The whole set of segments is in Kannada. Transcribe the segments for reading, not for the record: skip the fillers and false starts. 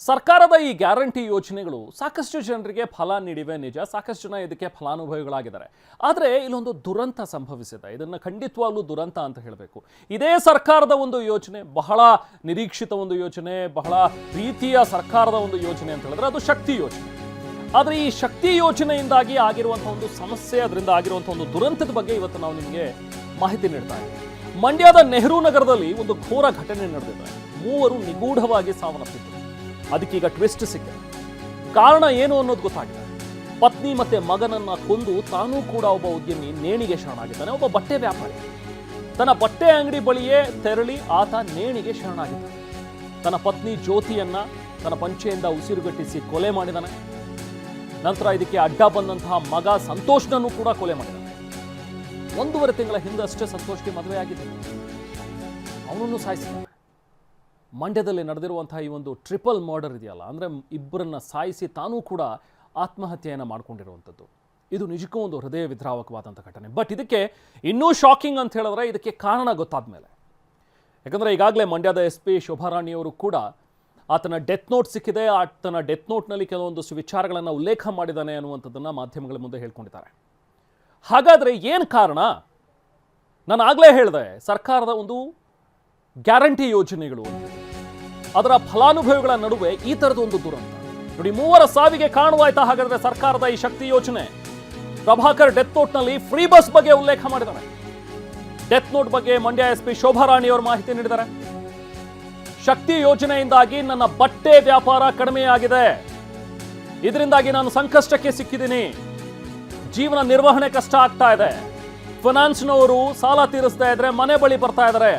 ಸರ್ಕಾರದ ಈ ಗ್ಯಾರಂಟಿ ಯೋಜನೆಗಳು ಸಾಕಷ್ಟು ಜನರಿಗೆ ಫಲ ನೀಡಿವೆ ನಿಜ, ಸಾಕಷ್ಟು ಜನ ಇದಕ್ಕೆ ಫಲಾನುಭವಿಗಳಾಗಿದ್ದಾರೆ. ಆದರೆ ಇಲ್ಲೊಂದು ದುರಂತ ಸಂಭವಿಸಿದೆ. ಇದನ್ನು ಖಂಡಿತವಾಗ್ಲೂ ದುರಂತ ಅಂತ ಹೇಳಬೇಕು. ಇದೇ ಸರ್ಕಾರದ ಒಂದು ಯೋಜನೆ, ಬಹಳ ನಿರೀಕ್ಷಿತ ಒಂದು ಯೋಜನೆ, ಬಹಳ ರೀತಿಯ ಸರ್ಕಾರದ ಒಂದು ಯೋಜನೆ ಅಂತ ಹೇಳಿದ್ರೆ ಅದು ಶಕ್ತಿ ಯೋಜನೆ. ಆದರೆ ಈ ಶಕ್ತಿ ಯೋಜನೆಯಿಂದಾಗಿ ಆಗಿರುವಂಥ ಒಂದು ಸಮಸ್ಯೆ, ಅದರಿಂದ ಆಗಿರುವಂಥ ಒಂದು ದುರಂತದ ಬಗ್ಗೆ ಇವತ್ತು ನಾವು ನಿಮಗೆ ಮಾಹಿತಿ ನೀಡ್ತಾ ಇದ್ದೀವಿ. ಮಂಡ್ಯದ ನೆಹರು ನಗರದಲ್ಲಿ ಒಂದು ಘೋರ ಘಟನೆ ನಡೆದಿದೆ. 3 ನಿಗೂಢವಾಗಿ ಸಾವನ್ನಪ್ಪಿದ್ರು. ಅದಕ್ಕೀಗ ಟ್ವಿಸ್ಟ್ ಸಿಕ್ಕಿದೆ. ಕಾರಣ ಏನು ಅನ್ನೋದು ಗೊತ್ತಾಗಿದೆ. ಪತ್ನಿ ಮತ್ತೆ ಮಗನನ್ನ ಕೊಂದು ತಾನೂ ಕೂಡ ಒಬ್ಬ ಉದ್ಯಮಿ ನೇಣಿಗೆ ಶರಣಾಗಿದ್ದಾನೆ. ಒಬ್ಬ ಬಟ್ಟೆ ವ್ಯಾಪಾರಿ ತನ್ನ ಬಟ್ಟೆ ಅಂಗಡಿ ಬಳಿಯೇ ತೆರಳಿ ಆತ ನೇಣಿಗೆ ಶರಣಾಗಿದ್ದಾನೆ. ತನ್ನ ಪತ್ನಿ ಜ್ಯೋತಿಯನ್ನ ತನ್ನ ಪಂಚೆಯಿಂದ ಉಸಿರುಗಟ್ಟಿಸಿ ಕೊಲೆ ಮಾಡಿದಾನೆ. ನಂತರ ಇದಕ್ಕೆ ಅಡ್ಡ ಬಂದಂತಹ ಮಗ ಸಂತೋಷ್ನನ್ನು ಕೂಡ ಕೊಲೆ ಮಾಡಿದ್ದಾನೆ. 1.5 ತಿಂಗಳ ಹಿಂದಷ್ಟೇ ಸಂತೋಷ್ಗೆ ಮದುವೆ ಆಗಿದೆ. ಅವನನ್ನು ಸಾಯಿಸಿದ್ದಾನೆ. ಮಂಡ್ಯದಲ್ಲಿ ನಡೆದಿರುವಂತಹ ಈ ಒಂದು ಟ್ರಿಪಲ್ ಮರ್ಡರ್ ಇದೆಯಲ್ಲ, ಅಂದರೆ ಇಬ್ಬರನ್ನ ಸಾಯಿಸಿ ತಾನೂ ಕೂಡ ಆತ್ಮಹತ್ಯೆಯನ್ನು ಮಾಡ್ಕೊಂಡಿರುವಂಥದ್ದು, ಇದು ನಿಜಕ್ಕೂ ಒಂದು ಹೃದಯ ವಿದ್ರಾವಕವಾದಂಥ ಘಟನೆ. ಬಟ್ ಇದಕ್ಕೆ ಇನ್ನೂ ಶಾಕಿಂಗ್ ಅಂತ ಹೇಳಿದ್ರೆ ಇದಕ್ಕೆ ಕಾರಣ ಗೊತ್ತಾದ ಮೇಲೆ. ಯಾಕಂದರೆ ಈಗಾಗಲೇ ಮಂಡ್ಯದ SP ಶೋಭಾರಾಣಿಯವರು ಕೂಡ ಆತನ ಡೆತ್ ನೋಟ್ ಸಿಕ್ಕಿದೆ. ಆತನ ಡೆತ್ ನೋಟ್ನಲ್ಲಿ ಕೆಲವೊಂದಷ್ಟು ವಿಚಾರಗಳನ್ನು ಉಲ್ಲೇಖ ಮಾಡಿದ್ದಾನೆ ಅನ್ನುವಂಥದ್ದನ್ನು ಮಾಧ್ಯಮಗಳ ಮುಂದೆ ಹೇಳ್ಕೊಂಡಿದ್ದಾರೆ. ಹಾಗಾದರೆ ಏನು ಕಾರಣ? ನಾನು ಆಗಲೇ ಹೇಳಿದೆ, ಸರ್ಕಾರದ ಒಂದು ಗ್ಯಾರಂಟಿ ಯೋಜನೆಗಳು, ಅದರ ಫಲಾನುಭವಿಗಳ ನಡುವೆ ಈ ಥರದ ಒಂದು ದುರಂತ ನೋಡಿ. 3 ಸಾವಿಗೆ ಕಾರಣವಾಯ್ತಾ ಹಾಗಾದ್ರೆ ಸರ್ಕಾರದ ಈ ಶಕ್ತಿ ಯೋಜನೆ? ಪ್ರಭಾಕರ್ ಡೆತ್ ನೋಟ್ನಲ್ಲಿ ಫ್ರೀ ಬಸ್ ಬಗ್ಗೆ ಉಲ್ಲೇಖ ಮಾಡಿದ್ದಾರೆ. ಡೆತ್ ನೋಟ್ ಬಗ್ಗೆ ಮಂಡ್ಯ SP ಶೋಭಾರಾಣಿ ಅವರು ಮಾಹಿತಿ ನೀಡಿದ್ದಾರೆ. ಶಕ್ತಿ ಯೋಜನೆಯಿಂದಾಗಿ ನನ್ನ ಬಟ್ಟೆ ವ್ಯಾಪಾರ ಕಡಿಮೆಯಾಗಿದೆ, ಇದರಿಂದಾಗಿ ನಾನು ಸಂಕಷ್ಟಕ್ಕೆ ಸಿಕ್ಕಿದ್ದೀನಿ, ಜೀವನ ನಿರ್ವಹಣೆ ಕಷ್ಟ ಆಗ್ತಾ ಇದೆ, ಫೈನಾನ್ಸ್ನವರು ಸಾಲ ತೀರಿಸ್ತಾ ಇದ್ರೆ ಮನೆ ಬಳಿ ಬರ್ತಾ ಇದ್ದಾರೆ,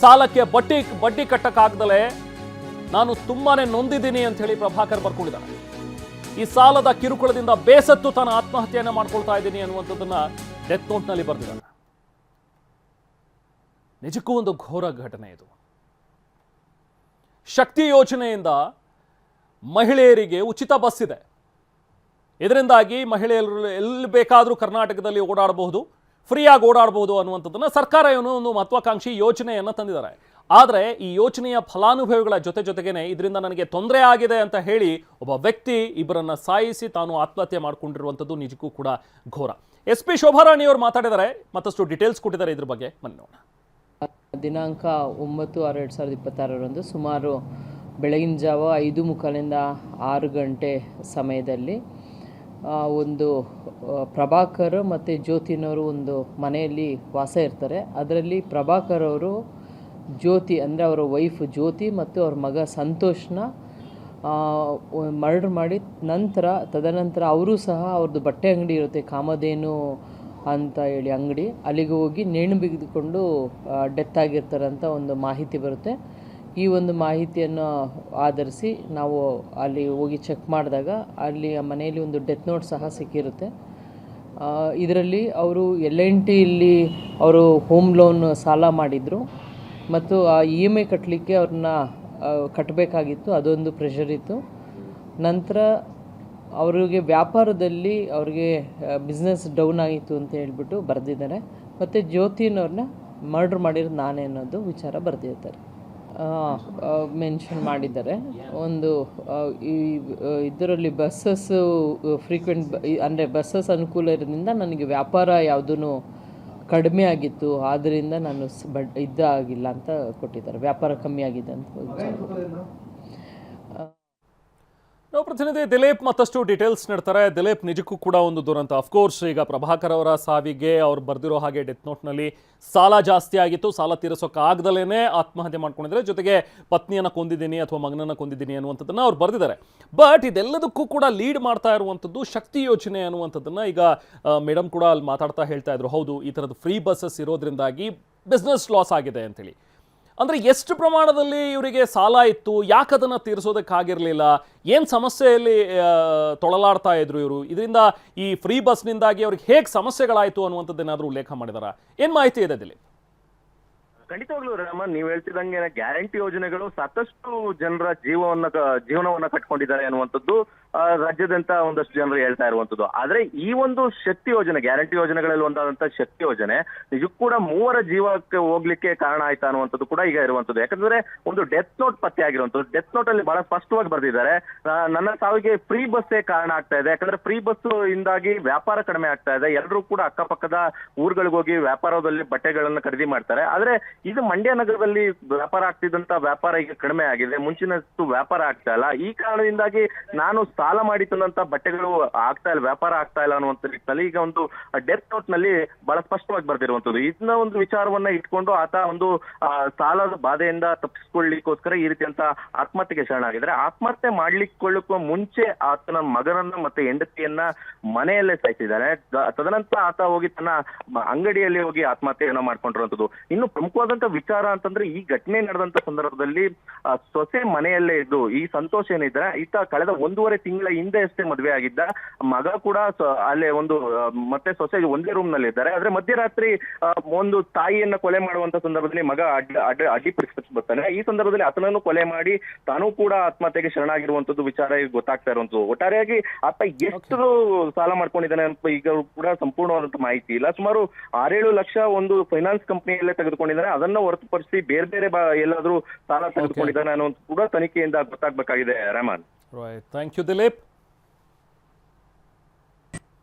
ಸಾಲಕ್ಕೆ ಬಡ್ಡಿ ಕಟ್ಟಕ್ಕಾಗ್ದಲೇ ನಾನು ತುಂಬಾನೇ ನೊಂದಿದ್ದೀನಿ ಅಂತ ಹೇಳಿ ಪ್ರಭಾಕರ್ ಬರ್ಕೊಂಡಿದ್ದಾನೆ. ಈ ಸಾಲದ ಕಿರುಕುಳದಿಂದ ಬೇಸತ್ತು ತಾನು ಆತ್ಮಹತ್ಯೆಯನ್ನು ಮಾಡ್ಕೊಳ್ತಾ ಇದ್ದೀನಿ ಅನ್ನುವಂಥದ್ದನ್ನ ಡೆತ್ ನೋಟ್ನಲ್ಲಿ ಬರೆದಿದ್ದಾನೆ. ನಿಜಕ್ಕೂ ಒಂದು ಘೋರ ಘಟನೆ ಇದು. ಶಕ್ತಿ ಯೋಜನೆಯಿಂದ ಮಹಿಳೆಯರಿಗೆ ಉಚಿತ ಬಸ್ ಇದೆ. ಇದರಿಂದಾಗಿ ಮಹಿಳೆಯರು ಎಲ್ಲಿ ಬೇಕಾದರೂ ಕರ್ನಾಟಕದಲ್ಲಿ ಓಡಾಡಬಹುದು, ಫ್ರೀಯಾಗಿ ಓಡಾಡಬಹುದು ಅನ್ನುವಂಥದ್ದನ್ನು ಸರ್ಕಾರ ಏನೋ ಒಂದು ಮಹತ್ವಾಕಾಂಕ್ಷಿ ಯೋಜನೆಯನ್ನು ತಂದಿದ್ದಾರೆ. ಆದರೆ ಈ ಯೋಜನೆಯ ಫಲಾನುಭವಿಗಳ ಜೊತೆಗೇನೆ ಇದರಿಂದ ನನಗೆ ತೊಂದರೆ ಆಗಿದೆ ಅಂತ ಹೇಳಿ ಒಬ್ಬ ವ್ಯಕ್ತಿ ಇಬ್ಬರನ್ನ ಸಾಯಿಸಿ ತಾನು ಆತ್ಮಹತ್ಯೆ ಮಾಡಿಕೊಂಡಿರುವಂಥದ್ದು ನಿಜಕ್ಕೂ ಕೂಡ ಘೋರ. SP ಶೋಭಾರಾಣಿ ಅವರು ಮಾತಾಡಿದ್ದಾರೆ, ಮತ್ತಷ್ಟು ಡೀಟೇಲ್ಸ್ ಕೊಟ್ಟಿದ್ದಾರೆ ಇದ್ರ ಬಗ್ಗೆ. ಬನ್ನಿ ನೋಡೋಣ. ದಿನಾಂಕ 9/6/2026 ಸುಮಾರು ಬೆಳಗಿನ ಜಾವ 5:45 6 ಗಂಟೆ ಸಮಯದಲ್ಲಿ ಒಂದು ಪ್ರಭಾಕರ್ ಮತ್ತು ಜ್ಯೋತಿನವರು ಒಂದು ಮನೆಯಲ್ಲಿ ವಾಸ ಇರ್ತಾರೆ. ಅದರಲ್ಲಿ ಪ್ರಭಾಕರ್ ಅವರು ಜ್ಯೋತಿ ಅಂದರೆ ಅವರ ವೈಫ್ ಜ್ಯೋತಿ ಮತ್ತು ಅವ್ರ ಮಗ ಸಂತೋಷ್ನ ಮರ್ಡರ್ ಮಾಡಿ ತದನಂತರ ಅವರು ಸಹ ಅವ್ರದ್ದು ಬಟ್ಟೆ ಅಂಗಡಿ ಇರುತ್ತೆ, ಕಾಮಧೇನು ಅಂತ ಹೇಳಿ ಅಂಗಡಿ, ಅಲ್ಲಿಗೆ ಹೋಗಿ ನೇಣು ಬಿಗಿದುಕೊಂಡು ಡೆತ್ ಆಗಿರ್ತಾರೆ ಅಂತ ಒಂದು ಮಾಹಿತಿ ಬರುತ್ತೆ. ಈ ಒಂದು ಮಾಹಿತಿಯನ್ನು ಆಧರಿಸಿ ನಾವು ಅಲ್ಲಿ ಹೋಗಿ ಚೆಕ್ ಮಾಡಿದಾಗ ಅಲ್ಲಿ ಆ ಮನೆಯಲ್ಲಿ ಒಂದು ಡೆತ್ ನೋಟ್ ಸಹ ಸಿಕ್ಕಿರುತ್ತೆ. ಇದರಲ್ಲಿ ಅವರು L&Tಯಲ್ಲಿ ಅವರು ಹೋಮ್ ಲೋನ್ ಸಾಲ ಮಾಡಿದರು ಮತ್ತು ಆ EMI ಕಟ್ಟಲಿಕ್ಕೆ ಅವ್ರನ್ನ ಕಟ್ಟಬೇಕಾಗಿತ್ತು, ಅದೊಂದು ಪ್ರೆಷರ್ ಇತ್ತು. ನಂತರ ಅವರಿಗೆ ವ್ಯಾಪಾರದಲ್ಲಿ ಅವ್ರಿಗೆ ಬಿಸ್ನೆಸ್ ಡೌನ್ ಆಗಿತ್ತು ಅಂತ ಹೇಳ್ಬಿಟ್ಟು ಬರೆದಿದ್ದಾರೆ. ಮತ್ತು ಜ್ಯೋತಿನವ್ರನ್ನ ಮರ್ಡರ್ ಮಾಡಿರೋದು ನಾನೇ ಅನ್ನೋದು ವಿಚಾರ ಬರೆದಿರ್ತಾರೆ, ಮೆನ್ಷನ್ ಮಾಡಿದ್ದಾರೆ. ಒಂದು ಇದರಲ್ಲಿ ಬಸ್ಸಸ್ಸು ಫ್ರೀಕ್ವೆಂಟ್ ಅಂದರೆ ಬಸ್ಸಸ್ ಅನುಕೂಲ ಇರೋದ್ರಿಂದ ನನಗೆ ವ್ಯಾಪಾರ ಯಾವುದೂ ಕಡಿಮೆ ಆಗಿತ್ತು, ಆದ್ದರಿಂದ ನಾನು ಇದಾಗಿಲ್ಲ ಅಂತ ಕೊಟ್ಟಿದ್ದಾರೆ, ವ್ಯಾಪಾರ ಕಮ್ಮಿ ಆಗಿದೆ ಅಂತ. ನಾವು ಪ್ರತಿನಿಧಿ ದಿಲೀಪ್ ಮತ್ತಷ್ಟು ಡೀಟೇಲ್ಸ್ ನೀಡ್ತಾರೆ. ದಿಲೀಪ್, ನಿಜಕ್ಕೂ ಕೂಡ ಒಂದು ದುರಂತ. ಅಫ್ಕೋರ್ಸ್ ಈಗ ಪ್ರಭಾಕರ್ ಅವರ ಸಾವಿಗೆ ಅವ್ರು ಬರೆದಿರೋ ಹಾಗೆ ಡೆತ್ ನೋಟ್ನಲ್ಲಿ ಸಾಲ ಜಾಸ್ತಿ ಆಗಿತ್ತು, ಸಾಲ ತೀರಿಸೋಕ್ಕಾಗ್ದಲೇ ಆತ್ಮಹತ್ಯೆ ಮಾಡ್ಕೊಂಡಿದ್ದಾರೆ, ಜೊತೆಗೆ ಪತ್ನಿಯನ್ನು ಕೊಂದಿದ್ದೀನಿ ಅಥವಾ ಮಗನನ್ನು ಕೊಂದಿದ್ದೀನಿ ಅನ್ನುವಂಥದ್ದನ್ನು ಅವ್ರು ಬರೆದಿದ್ದಾರೆ. ಬಟ್ ಇದೆಲ್ಲದಕ್ಕೂ ಕೂಡ ಲೀಡ್ ಮಾಡ್ತಾ ಇರುವಂಥದ್ದು ಶಕ್ತಿ ಯೋಜನೆ ಅನ್ನುವಂಥದ್ದನ್ನು ಈಗ ಮೇಡಮ್ ಕೂಡ ಅಲ್ಲಿ ಮಾತಾಡ್ತಾ ಹೇಳ್ತಾ ಇದ್ರು. ಹೌದು, ಈ ಥರದ್ದು ಫ್ರೀ ಬಸ್ಸಸ್ ಇರೋದ್ರಿಂದಾಗಿ ಬಿಸ್ನೆಸ್ ಲಾಸ್ ಆಗಿದೆ ಅಂತೇಳಿ. ಅಂದರೆ ಎಷ್ಟು ಪ್ರಮಾಣದಲ್ಲಿ ಇವರಿಗೆ ಸಾಲ ಇತ್ತು, ಯಾಕೆ ಅದನ್ನು ತೀರಿಸೋದಕ್ಕಾಗಿರಲಿಲ್ಲ, ಏನು ಸಮಸ್ಯೆಯಲ್ಲಿ ತೊಳಲಾಡ್ತಾ ಇದ್ರು ಇವರು, ಇದರಿಂದ ಈ ಫ್ರೀ ಬಸ್ನಿಂದಾಗಿ ಅವ್ರಿಗೆ ಹೇಗೆ ಸಮಸ್ಯೆಗಳಾಯಿತು ಅನ್ನುವಂಥದ್ದೇನಾದರೂ ಉಲ್ಲೇಖ ಮಾಡಿದಾರಾ? ಏನು ಮಾಹಿತಿ ಇದೆ ದಿಲೀಪ್? ಖಂಡಿತವಾಗ್ಲೂ ರಾಮನ್, ನೀವ್ ಹೇಳ್ತಿದಂಗೆ ಗ್ಯಾರಂಟಿ ಯೋಜನೆಗಳು ಸಾಕಷ್ಟು ಜನರ ಜೀವನವನ್ನ ಕಟ್ಕೊಂಡಿದ್ದಾರೆ ಅನ್ನುವಂಥದ್ದು ರಾಜ್ಯದಂತ ಒಂದಷ್ಟು ಜನರು ಹೇಳ್ತಾ ಇರುವಂತದ್ದು. ಆದ್ರೆ ಈ ಒಂದು ಶಕ್ತಿ ಯೋಜನೆ, ಗ್ಯಾರಂಟಿ ಯೋಜನೆಗಳಲ್ಲಿ ಒಂದಾದಂತ ಶಕ್ತಿ ಯೋಜನೆ ನಿಜಕ್ಕೂ ಕೂಡ 3 ಜೀವಕ್ಕೆ ಹೋಗ್ಲಿಕ್ಕೆ ಕಾರಣ ಆಯ್ತಾ ಅನ್ನುವಂಥದ್ದು ಕೂಡ ಈಗ ಇರುವಂತದ್ದು. ಯಾಕಂದ್ರೆ ಒಂದು ಡೆತ್ ನೋಟ್ ಪತ್ತೆ ಆಗಿರುವಂತದ್ದು. ಡೆತ್ ನೋಟ್ ಅಲ್ಲಿ ಬಹಳ ಸ್ಪಷ್ಟವಾಗಿ ಬರ್ದಿದ್ದಾರೆ, ನನ್ನ ಸಾವಿಗೆ ಫ್ರೀ ಬಸ್ಸೇ ಕಾರಣ ಆಗ್ತಾ ಇದೆ. ಯಾಕಂದ್ರೆ ಫ್ರೀ ಬಸ್ ಇಂದಾಗಿ ವ್ಯಾಪಾರ ಕಡಿಮೆ ಆಗ್ತಾ ಇದೆ. ಎಲ್ಲರೂ ಕೂಡ ಅಕ್ಕಪಕ್ಕದ ಊರುಗಳಿಗೆ ಹೋಗಿ ವ್ಯಾಪಾರದಲ್ಲಿ ಬಟ್ಟೆಗಳನ್ನ ಖರೀದಿ ಮಾಡ್ತಾರೆ. ಆದ್ರೆ ಇದು ಮಂಡ್ಯ ನಗರದಲ್ಲಿ ವ್ಯಾಪಾರ ಆಗ್ತಿದ್ದಂತ ವ್ಯಾಪಾರ ಈಗ ಕಡಿಮೆ ಆಗಿದೆ, ಮುಂಚಿನಷ್ಟು ವ್ಯಾಪಾರ ಆಗ್ತಾ ಇಲ್ಲ. ಈ ಕಾರಣದಿಂದಾಗಿ ನಾನು ಸಾಲ ಮಾಡಿ ತಂದಂತ ಬಟ್ಟೆಗಳು ಆಗ್ತಾ ಇಲ್ಲ, ವ್ಯಾಪಾರ ಆಗ್ತಾ ಇಲ್ಲ ಅನ್ನುವಂತ ನಿಟ್ಟಿನಲ್ಲಿ ಈಗ ಒಂದು ಡೆತ್ ನೋಟ್ ನಲ್ಲಿ ಬಹಳ ಸ್ಪಷ್ಟವಾಗಿ ಬರ್ದಿರುವಂತದ್ದು. ಇದನ್ನ ಒಂದು ವಿಚಾರವನ್ನ ಇಟ್ಕೊಂಡು ಆತ ಒಂದು ಸಾಲದ ಬಾಧೆಯಿಂದ ತಪ್ಪಿಸಿಕೊಳ್ಳಿಕ್ಕೋಸ್ಕರ ಈ ರೀತಿಯಂತ ಆತ್ಮಹತ್ಯೆಗೆ ಶರಣಾಗಿದ್ರೆ, ಆತ್ಮಹತ್ಯೆ ಮಾಡ್ಲಿಕ್ಕೊಳ್ಳಕ್ಕೂ ಮುಂಚೆ ಆತನ ಮಗನನ್ನ ಮತ್ತೆ ಹೆಂಡತಿಯನ್ನ ಮನೆಯಲ್ಲೇ ಸಾಯಿಸಿದ್ದಾನೆ. ತದನಂತರ ಆತ ಹೋಗಿ ತನ್ನ ಅಂಗಡಿಯಲ್ಲಿ ಹೋಗಿ ಆತ್ಮಹತ್ಯೆಯನ್ನ ಮಾಡ್ಕೊಂಡಿರುವಂತದ್ದು. ಇನ್ನು ಪ್ರಮುಖವಾದಂತ ವಿಚಾರ ಅಂತಂದ್ರೆ, ಈ ಘಟನೆ ನಡೆದಂತ ಸಂದರ್ಭದಲ್ಲಿ ಸೊಸೆ ಮನೆಯಲ್ಲೇ ಇದ್ದು, ಈ ಸಂತೋಷ್ ಏನಿದ್ರೆ ಈತ ಕಳೆದ 1.5 ತಿಂಗಳ ಹಿಂದೆ ಅಷ್ಟೇ ಮದುವೆ ಆಗಿದ್ದ. ಮಗ ಕೂಡ ಅಲ್ಲೇ ಮತ್ತೆ ಸೊಸೆ ಒಂದೇ ರೂಮ್ ನಲ್ಲಿ ಇದ್ದಾರೆ. ಆದ್ರೆ ಮಧ್ಯರಾತ್ರಿ ಒಂದು ತಾಯಿಯನ್ನ ಕೊಲೆ ಮಾಡುವಂತ ಸಂದರ್ಭದಲ್ಲಿ ಮಗ ಅಡ್ಡಿಪಡಿಸಿ ಬರ್ತಾನೆ. ಈ ಸಂದರ್ಭದಲ್ಲಿ ಆತನನ್ನು ಕೊಲೆ ಮಾಡಿ ತಾನೂ ಕೂಡ ಆತ್ಮಹತ್ಯೆಗೆ ಶರಣಾಗಿರುವಂತದ್ದು ವಿಚಾರ ಈಗ ಗೊತ್ತಾಗ್ತಾ ಇರುವಂತದ್ದು. ಒಟ್ಟಾರೆಯಾಗಿ ಆತ ಎಷ್ಟು ಸಾಲ ಮಾಡ್ಕೊಂಡಿದ್ದಾನೆ ಅಂತ ಈಗ ಕೂಡ ಸಂಪೂರ್ಣವಾದಂತ ಮಾಹಿತಿ ಇಲ್ಲ. ಸುಮಾರು 6-7 ಲಕ್ಷ ಒಂದು ಫೈನಾನ್ಸ್ ಕಂಪನಿಯಲ್ಲೇ ತೆಗೆದುಕೊಂಡಿದ್ದಾನೆ. ಅದನ್ನ ಹೊರತುಪಡಿಸಿ ಬೇರೆ ಎಲ್ಲಾದ್ರೂ ಸಾಲ ತೆಗೆದುಕೊಂಡಿದ್ದಾನೆ ಅನ್ನೋದು ಕೂಡ ತನಿಖೆಯಿಂದ ಗೊತ್ತಾಗಬೇಕಾಗಿದೆ Raman. Right, thank you Dilip.